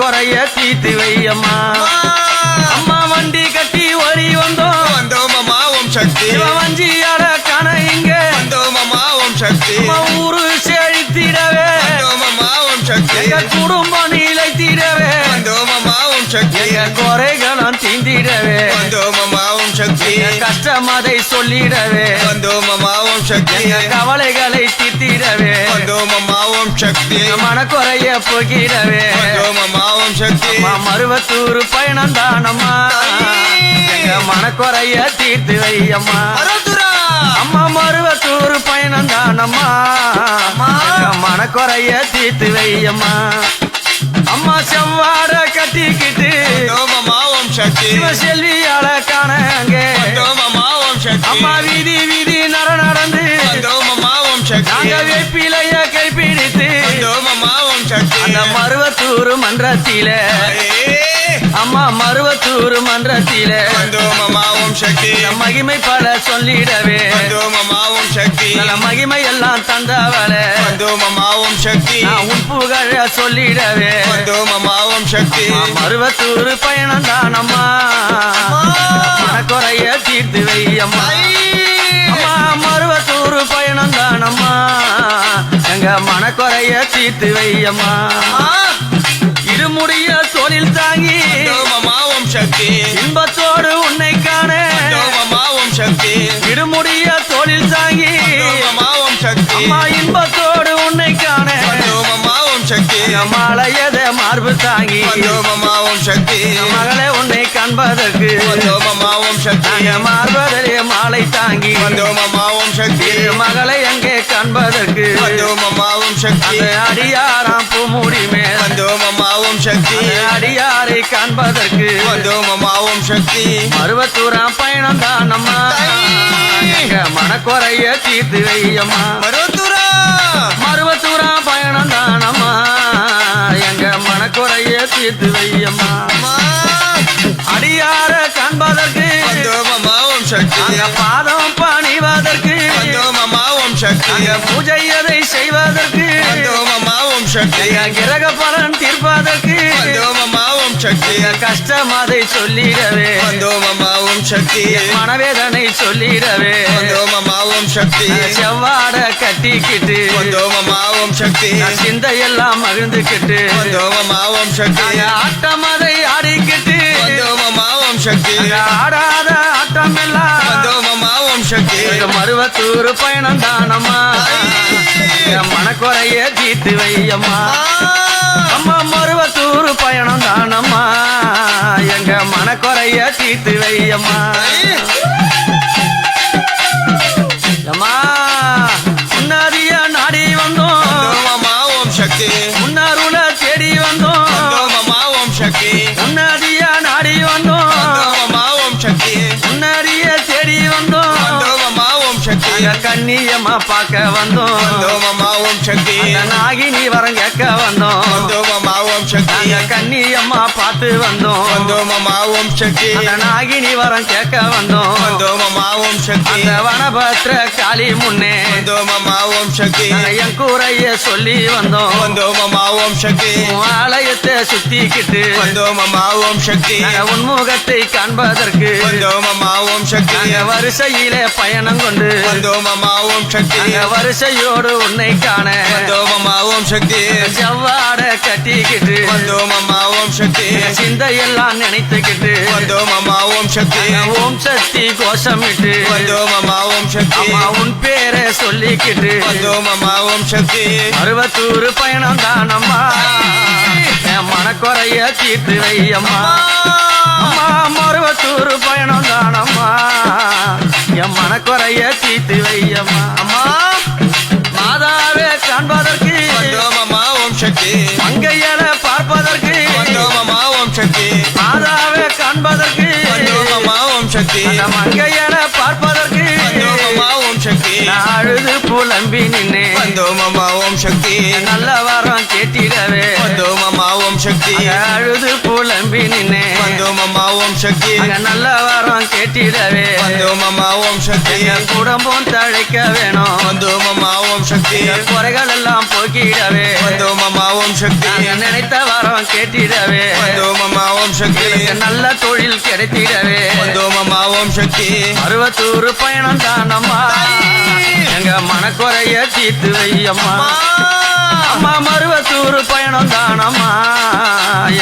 மனக்குறைய தீர்த்து வையம்மா அம்மா வண்டி கட்டி ஓடி வந்தோம் அம்மா ஓம் சக்தி வஞ்சியாட கண இங்க அம்மா ஓம் சக்தி ஊரு செழித்திடவே அம்மா ஓம் சக்தி குடும்பம் நிலைத்திடவே அம்மா ஓம் சக்தி குறைகளும் தீந்திடவே அம்மா ஓம் சக்தி கஷ்டம் அதை சொல்லிடவே அம்மா ஓம் சக்தி கவலைகளை தீர்த்திடவே அம்மா ஓம் சக்தி மனக்குறைய போகிடவே அம்மா ஓம் சக்தி மருவத்தூர் பயணம் தானம்மா மனக்குறைய தீர்த்து வையம்மா அம்மா மருவத்தூர் பயணம் தானம்மா மனக்குறைய தீர்த்து வையம்மா அம்மா செவ்வாட கட்டிக்கிட்டு அம்மா ஓம் சக்தி செல்வியால காணங்க அம்மா ஓம் சக்தி அம்மா வீதி வீதி நடந்து அம்மா ஓம் சக்தி நாங்க வேப்பிலைய கைப்பிடித்து அம்மா ஓம் சக்தி அந்த மருவத்தூர் மன்றத்தில அம்மா மருவத்தூர் மன்றத்தில அம்மா ஓம் சக்தி மகிமை பல சொல்லிடவே அம்மா ஓம் சக்தி நல்ல மகிமை எல்லாம் தந்தவள அம்மா ஓம் சக்தி உன் புகழ சொல்லிடவே அம்மா ஓம் சக்தி மருவத்தூர் பயணம் தானம்மா மனக்குறைய தீர்த்து வையம்மா அம்மா மருவத்தூர் பயணம் தானம்மா எங்க மனக்குறைய தீர்த்து வையம்மா இருமுடிய தொழில் தாங்கி அம்மா ஓம் சக்தி இன்பத்தோடு உன்னை காண அம்மா ஓம் சக்தி இருமுடிய தொழில் தாங்கி அம்மா ஓம் சக்தி அம்மா இன்பத்தோடு உன்னை காண அம்மா ஓம் சக்தி மாலையத மார்பு தாங்கி அம்மா ஓம் சக்தி மகளே உன்னை காண்பதற்கு அம்மா ஓம் சக்தி மார்பதலே மாலை தாங்கி அம்மா ஓம் சக்தி மகளை அங்கே காண்பதற்கு அம்மா ஓம் சக்தி அடியாராம் பூமுடி மேல் அம்மா ஓம் சக்தி அடியாரை காண்பதற்கு அம்மா ஓம் சக்தி மருவத்தூராம் பயணம் தானம்மா மனக்குறைய தீர்த்து வையம்மா மருவத்தூராம் பயணம் தானம்மா எங்க மனக்குறைய தீர்த்து வையம்மா அடியார காண்பதற்கு அம்மா ஓம் சக்தி பாதம் பணிவதற்கு அம்மா ஓம் சக்தி பூஜை அதை செய்வதற்கு அம்மா ஓம் சக்தி கிரக பலன் தீர்ப்பதற்கு அம்மா ஓம் சக்தி கஷ்டம் அதை சொல்லிடவே அம்மா ஓம் சக்தி மனவேதனை சொல்லிடவே அம்மா ஓம் சக்தி செவ்வாட கட்டிக்கிட்டு அம்மா ஓம் சக்தி சிந்தையெல்லாம் மகிழ்ந்துக்கிட்டு அம்மா ஓம் சக்தி ஆட்டம் அதை ஆடிக்கிட்டு அம்மா ஓம் சக்தி ஆடாத ஆட்டம் எல்லாம் அம்மா ஓம் சக்தி மருவத்தூர் பயணம் தானம்மா மனக்குறைய தீர்த்து வையம்மா அம்மா மருவத்தூர் பயணம் தானம்மா எங்க மனக்குறைய தீர்த்து வையம்மா அம்மா முன்னாடிய நாடி வந்தோம் அம்மா ஓம் சக்தி முன்னாருல தேடி வந்தோம் அம்மா ஓம் சக்தி முன்னாடிய நாடி வந்தோம் அம்மா ஓம் சக்தி முன்னாடிய தேடி வந்தோம் அம்மா ஓம் சக்தி கண்ணியம்மா பார்க்க வந்தோம் அம்மா ஓம் சக்தி நாகினி வரம் கேட்க வந்தோம் அம்மா ஓம் சக்தி கண்ணியம்மா பார்த்து வந்தோம் அம்மா ஓம் சக்தி நாகினி வரம் கேட்க வந்தோம் அம்மா ஓம் சக்தி அந்த வனபத்ர காளி முன்னே அம்மா ஓம் சக்தி என் கூரைய சொல்லி வந்தோம் அம்மா ஓம் சக்தி ஆலயத்தை சுத்திக்கிட்டு அம்மா ஓம் சக்தி உன்முகத்தை காண்பதற்கு அம்மா ஓம் சக்தி வரிசையிலே பயணம் கொண்டு அம்மா ஓம் சக்தி வரிசையோடு உன்னை காண அம்மா ஓம் சக்தி செவ்வாட கட்டிக்கிட்டு அம்மா ஓம் சக்தி சிந்தையெல்லாம் நினைத்துக்கிட்டு அம்மா ஓம் சக்தி ஓம் சக்தி கோஷமிட்டு அம்மா ஓம் சக்தி அம்மா உன் பேரை சொல்லிக்கிட்டு அம்மா ஓம் சக்தி மருவத்தூர் பயணம் தானம்மா என் மனக்குறைய தீர்த்து வையம்மா அம்மா மருவத்தூர் பயணம் தானம்மா என் மனக்குறைய தீர்த்து வையம்மா அம்மா மாதாவே காண்பதற்கு அம்மா ஓம் சக்தி மங்கையர பார்ப்பதற்கு அம்மா ஓம் சக்தி மாதாவே காண்பதற்கு அம்மா ஓம் சக்தி மங்கையர பார்ப்பதற்கு அம்மா ஓம் சக்தி அழுது புலம்பி நின்னே அம்மா ஓம் சக்தி நல்ல வரம் கேட்டிடவே அம்மா ஓம் சக்தி அழுது புலம்பி நின்னே அம்மா ஓம் சக்தி அங்க நல்ல வரம் கேட்டிடவே வந்தோம் அம்மா ஓம் சக்தி எங்க குடும்பம் தழைக்க வேணும் வந்தோம் அம்மா ஓம் சக்தி எங்க குறைகள் எல்லாம் போக்கிடவே வந்தோம் அம்மா ஓம் சக்தி நாங்க நினைத்த வரம் கேட்டிடவே வந்தோம் அம்மா ஓம் சக்தி எங்களுக்கு நல்ல தொழில் கிடைத்திடவே வந்தோம் அம்மா ஓம் சக்தி அறுபத்தூர் பயணம் தானம்மா எங்க மனக்குறைய தீர்த்து வையம்மா அம்மா மருவத்தூர் பயணம் தானம்மா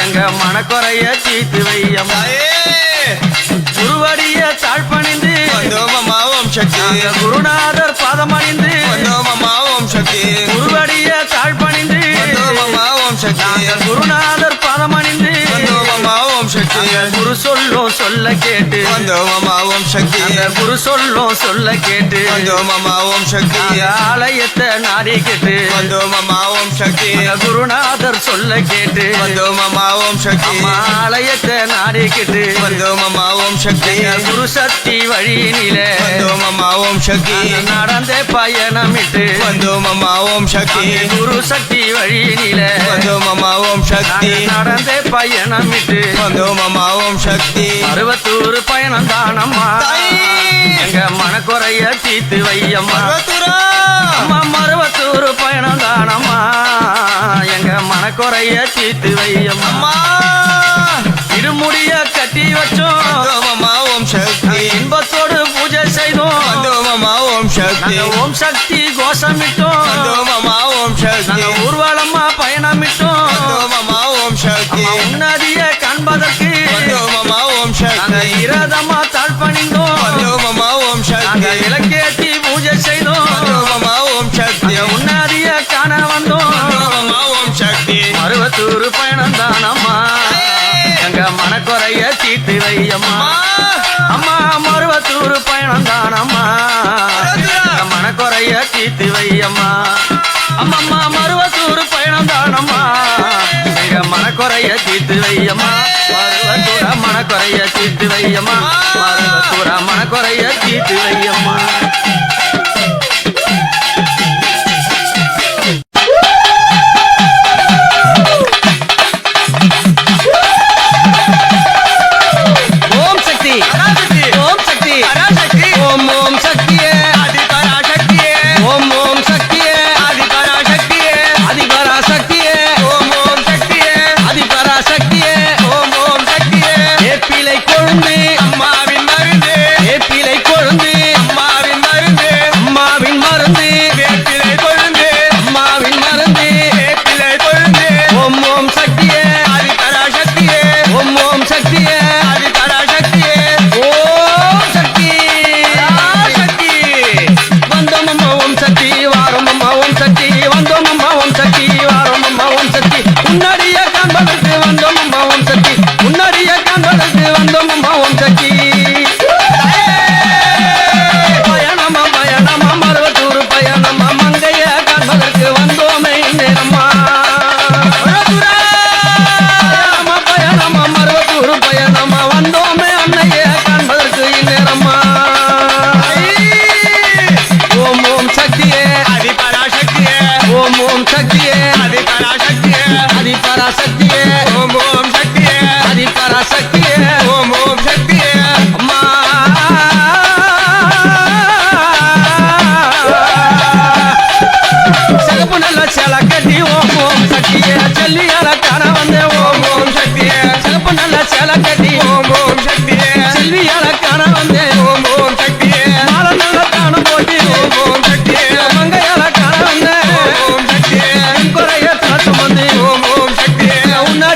எங்க மனக்குறைய தீர்த்து வையம்மா குருவடிய தாழ்பணிந்து வந்தோம் அம்மா ஓம் சக்தி நாங்க குருநாதர் பாதமணிந்து வந்தோம் அம்மா ஓம் சக்தி குருவடிய தாழ்பணிந்து வந்தோம் அம்மா ஓம் சக்தி நாங்க குருநாதர் பாதமணிந்து வந்தோம் அம்மா ஓம் சக்தி குரு சொல்லும் சொல்ல கேட்டு வந்தோம் அம்மா ஓம் சக்தி அந்த குரு சொல்லும் சொல்ல கேட்டு வந்தோம் அம்மா ஓம் சக்தி நாங்க ஆலயத்தை நாடி கேட்டு வந்தோம் அம்மா ஓம் சக்தி அந்த குருநாதர் சொல்ல கேட்டு வந்தோம் அம்மா ஓம் சக்தி அம்மா ஆலயத்தை நாடி கேட்டு வந்தோம் அம்மா ஓம் சக்தி குரு சக்தி வழியினில வந்தோம் அம்மா ஓம் சக்தி நடந்த பயணமிட்டு வந்தோம் அம்மா ஓம் சக்தி குரு சக்தி வழியினில வந்தோம் அம்மா ஓம் சக்தி நடந்த பயணமிட்டு வந்தோம் அம்மா ஓம் சக்தி அறுபத்தூர் பயணம் தானம்மா எங்க மனக்குறைய தீர்த்து வையம்மா பர்வத்துரா அம்மா மருவத்தூர் பயணம் தானம்மா எங்க மனக்குறைய தீர்த்து வையம்மா அம்மா இருமுடிய கட்டி வச்சோம் வந்தோம் அம்மா ஓம் சக்தி இன்பத்தோடு பூஜை செய்தோம் வந்தோம் அம்மா ஓம் சக்தி நாங்க ஓம் சக்தி கோஷமிட்டோம் வந்தோம் அம்மா ஓம் சக்தி நாங்க ஊர்வலமா பயணமிட்டோம் வந்தோம் அம்மா ஓம் சக்தி அம்மா உன்னதிய காண்பதற்கு வந்தோம் அம்மா ஓம் நாங்க சக்தி இரதமா தாழ்பணிந்தோம் வந்தோம் அம்மா ஓம் நாங்க சக்தி விளக்கேற்றி பூஜை செய்தோம் வந்தோம் அம்மா ஓம் சக்தி நாங்க உன்னதிய காண வந்தோம் வந்தோம் அம்மா ஓம் சக்தி அறுபத்தூர் பயணம் தானம்மா எங்க மனக்குறைய தீர்த்து வையம்மா அம்மா மருவத்தூர் பயணம் தானம்மா எங்க மனக்குறைய தீர்த்து வையம்மா அம்மம்மா மருவத்தூர் பயணம் தானம்மா எங்க மனக்குறைய தீர்த்து வையம்மா மருவத்தூர மனக்குறைய தீர்த்து வையம்மா மருவத்தூர மனக்குறைய தீர்த்து வையம்மா ஓம் சக்தி ஓம் சக்தி பராசக்தி ஓம் ஓம் சக்தியே ஆதி பராசக்தியே ஓம் ஓம் சக்தியே ஆதி பராசக்தியே அதிபராசக்தியே ஓம் ஓம் சக்தியே அதிபராசக்தியே ஓம் ஓம் சக்தியே ஏப்பிலை கொழுந்து அம்மாவின் மருந்து ஏப்பிலை கொழுந்து அம்மாவின் மருந்து அம்மாவின் மருந்து வேப்பிலை கொழுந்து அம்மாவின் மருந்து வேப்பிலை கொழுந்து ஓம் ஓம் சக்தியே ஆதி பராசக்தியே ஓம் ஓம் சக்தியே ஆதி பராசக்தியே ஓம் சக்தி பராசக்தி வந்தோம் அம்மா ஓம் சக்தி வாரம் அம்மா ஓம் சக்தி வந்தோம் அம்மா ஓம் சக்தி வாரம் அம்மா ஓம் சக்தி உன்னடிய காண்பதற்கு வந்தோம் அம்மா ஓம் சக்தி உன்னடிய காண்பதற்கு வந்தோம் அம்மா ஓம் சக்தி பயணமா பயணமா மருவத்தூர் பயணமா மங்கைய காண்பதற்கு வந்தோமே நேரம்மா பயணமா பயணமா மருவத்தூர் பயணமா வந்தோமே அன்னைய காண்பதற்கு இந்நேரம்மா ஓம் ஓம் சக்தியே ஆதி பராசக்தியே ஓம் ஓம் சக்தியே ஆதி பராசக்தியே அதிபராசக்தியே ஓம் ஓம் சக்தியே அதிபராசக்தியே ஓம் ஓம் சக்தியே அம்மா சிகப்பு நல்ல சேல கட்டி ஓம் ஓம் சக்தியே செல்வியால காண வந்தே ஓம் ஓம் சக்தியே சிகப்பு நல்ல சேல கட்டி ஓம் ஓம் சக்தியே செல்வியால காண வந்தே ஓம் ஓம் சக்தியே மாலை நல்ல காண போட்டி ஓம் ஓம் சக்தியே மங்கையால காண வந்தே ஓம் ஓம் சக்தியே குறைய தாட்டம் வந்து ஓம் ஓம் சக்தியே உன்ன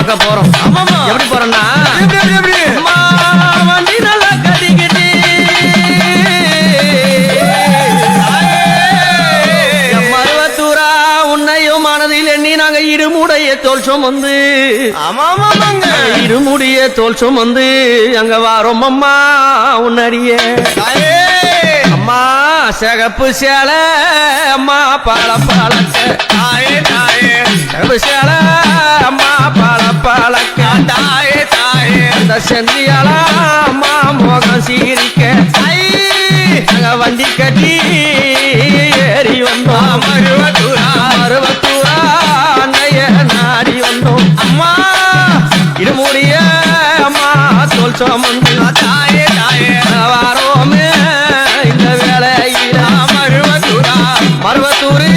பார்க்க போறோம். ஆமாமா. எப்படி போறோம்னா எப்படி அம்மா வண்டி நல்லா கட்டிக்கிட்டு மருவத்தூரா உன்னையும் மனதில் எண்ணி நாங்க இருமுடைய தோல் சுமந்து ஆமாமாங்க இருமுடிய தோல் சுமந்து அங்க வாரோம் அம்மா உன்னடியே தாயே அம்மா சிகப்பு சேலை அம்மா பால பாலக்க தாயே தாயே சிகப்பு சேலை அம்மா பால பாலக்க தாயே தாயே அந்த செந்தியால அம்மா மோகம் சீரிக்க அங்க வண்டி கட்டி ஏறி வந்தோம் மருவத்தூரா மருவத்தூரா அன்னைய நாடி வந்தோம் அம்மா இருமுடிய அம்மா தோல் சுமந்து தாயே தாயே வாரோமே இந்த வேலையில மருவத்தூரா மருவத்தூரு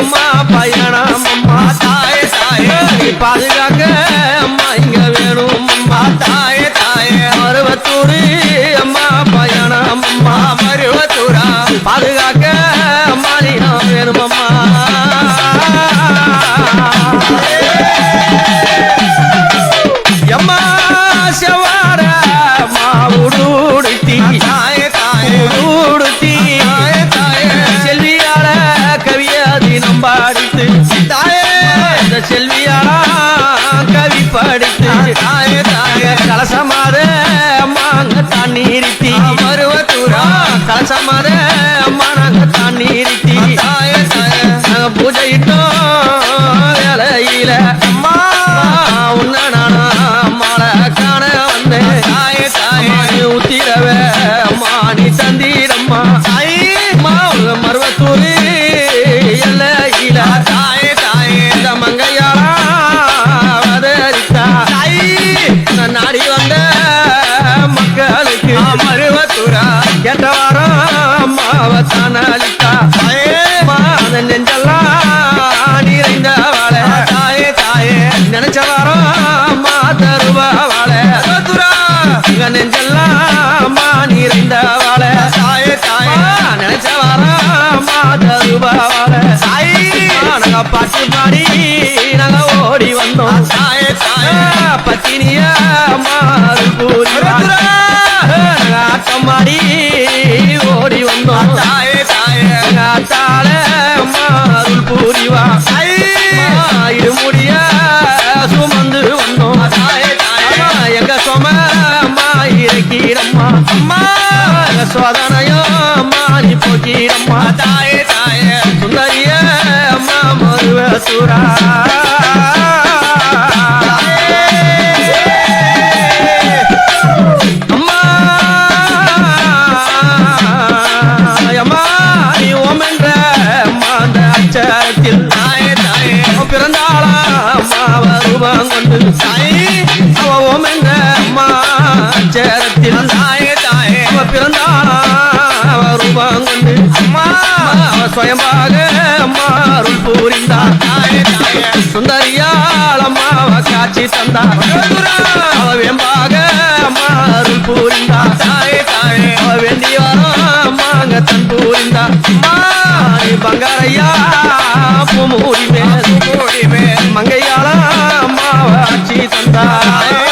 அம்மா பயணம் அம்மா தாயே தாயே பாதுகாக்க அம்மா இங்க வேணும் அம்மா தாயே தாயே மருவத்தூரு அம்மா பயணம் அம்மா மருவத்தூரா பாதுகாக்க அம்மா நீ வேணும் அம்மா அம்மா செவார மாவுடுத்தி தாயே தாயே உடுத்தி தாயே தாயே செல்வியால கவியாதி நம்பாடித்து தாயே இந்த செல்வியால கவி படித்து தாயே தாயே கலசமாத அம்மா அங்க தண்ணீரித்தி மருவத்தூரா கலசமாத அம்மா நாங்க தண்ணீரித்தி தாயே தாயே நாங்க பூஜையிட்டோம் வேலையில அம்மா உன்ன நானா மாலை காண வந்தேன் தாயே தாயே நீ உத்திரவே அம்மா நீ தந்தீரம்மா தாயே மருவத்தூரு எல்லையில தாயே தாயே இந்த மங்கையாரா வதரித்தா நான் நாடி வந்த மக்களுக்கு மருவத்தூரா கேட்ட வாரம் அம்மாவை தான் அளித்தா அந்த நெஞ்செல்லாம் நிறைந்தவாள தாயே தாயே நினைச்ச வாரம் அம்மா தருவாள மருவத்தூரா இங்க நெஞ்செல்லாம் அம்மா நிறைந்தவாள தாயே தாயே நினைச்ச வாரம் அம்மா தருவாள நாங்க பாட்டு பாடி நாங்க ஓடி வந்தோம் தாயே தாயே பத்தினிய மாறு கூறி ஆட்டம் மாடி ஓடி வந்தோம் தாயே தாயே ஆட்டால மாறுள் பூரிவா இருமுடிய சுமந்து வந்தோம் தாயே தாயே எங்க சொம இறக்கிறம்மா அம்மா சோதனையோ மாறி போக்கிறம்மா தாயே தாயே சுந்தரிய அம்மா மருவத்தூரா அம்மா அம்மா நீ ஓமென்ற மாந்த அச்சத்தில் தாயே தாயே பிறந்தாளா அம்மா வருவான் கொண்டு அவ ஓமென்ற அம்மா அச்சரத்தில் தாயே தாயே அவ பிறந்தாளா வருவான் கொண்டு அம்மா அவ சுயமாக அம்மா அருள் புரிந்தார் தாயே தாயே சுந்தரியால் அம்மாவ காட்சி தந்தார் அவ வெம்பாக அம்மா அருள் புரிந்தார் தாயே தாயே அவ வேண்டி வரும் அம்மாங்க தன் புரிந்தார் அம்மா நீ பங்காரையா பூமூடி மேல் மூடி மேல் மங்கையால அம்மாவ ஆட்சி தந்தார்